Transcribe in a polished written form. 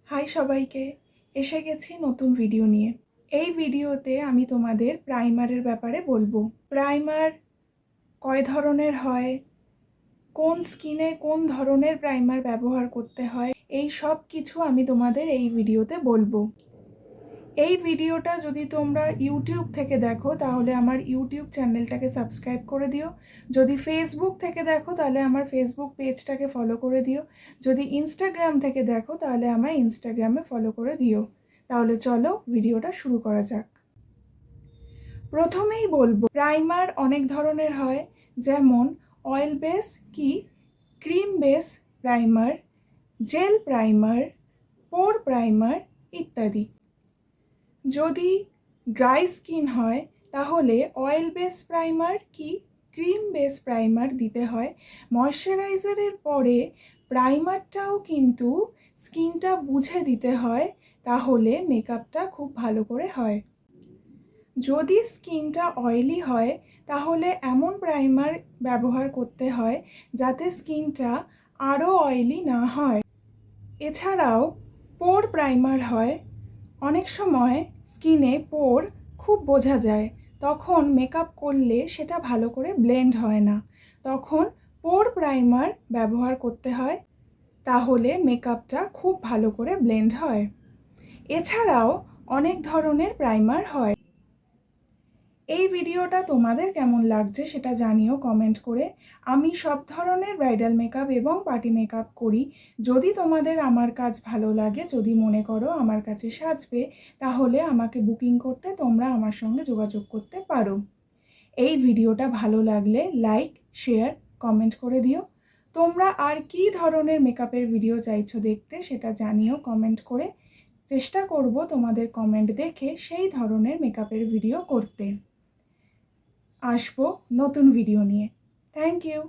High সবাইকে, এসে গেছি নতুন ভিডিও নিয়ে। এই ভিডিওতে আমি তোমাদের প্রাইমারের ব্যাপারে বলবো। প্রাইমার কয় ধরনের হয়, কোন স্কিনে কোন ধরনের প্রাইমার ব্যবহার করতে হয়, এই সব কিছু আমি তোমাদের এই ভিডিওতে বলবো। এই ভিডিওটা যদি তোমরা ইউটিউব থেকে দেখো তাহলে আমার ইউটিউব চ্যানেলটাকে সাবস্ক্রাইব করে দিও। যদি ফেসবুক থেকে দেখো তাহলে আমার ফেসবুক পেজটাকে ফলো করে দিও। যদি ইনস্টাগ্রাম থেকে দেখো তাহলে আমার ইনস্টাগ্রামে ফলো করে দিও। তাহলে চলো ভিডিওটা শুরু করা যাক। প্রথমেই বলবো, প্রাইমার অনেক ধরনের হয়, যেমন অয়েল বেস কি cream base primer, gel primer, pore primer ইত্যাদি। যদি ড্রাই স্কিন হয় তাহলে অয়েল বেস প্রাইমার কি ক্রিম বেস প্রাইমার দিতে হয়। ময়শ্চারাইজারের পরে প্রাইমারটাও কিন্তু স্কিনটা বুঝে দিতে হয়, তাহলে মেকআপটা খুব ভালো করে হয়। যদি স্কিনটা অয়েলি হয় তাহলে এমন প্রাইমার ব্যবহার করতে হয় যাতে স্কিনটা আরও অয়েলি না হয়। এছাড়াও পোর প্রাইমার হয়। অনেক সময় স্কিনে পোর খুব বোঝা যায়, তখন মেকআপ করলে সেটা ভালো করে ব্লেন্ড হয় না, তখন পোর প্রাইমার ব্যবহার করতে হয়, তাহলে মেকআপটা খুব ভালো করে ব্লেন্ড হয়। এছাড়াও অনেক ধরনের প্রাইমার হয়। এই ভিডিওটা তোমাদের কেমন লাগছে সেটা জানিও কমেন্ট করে। আমি সব ধরনের ব্রাইডাল মেকআপ এবং পার্টি মেকআপ করি। যদি তোমাদের আমার কাজ ভালো লাগে, যদি মনে করো আমার কাছে সাজবে, তাহলে আমাকে বুকিং করতে তোমরা আমার সঙ্গে যোগাযোগ করতে পারো। এই ভিডিওটা ভালো লাগলে লাইক, শেয়ার, কমেন্ট করে দিও। তোমরা আর কি ধরনের মেকআপের ভিডিও চাইছো দেখতে সেটা জানিও কমেন্ট করে। চেষ্টা করব তোমাদের কমেন্ট দেখে সেই ধরনের মেকআপের ভিডিও করতে। আসবো নতুন ভিডিও নিয়ে। Thank you.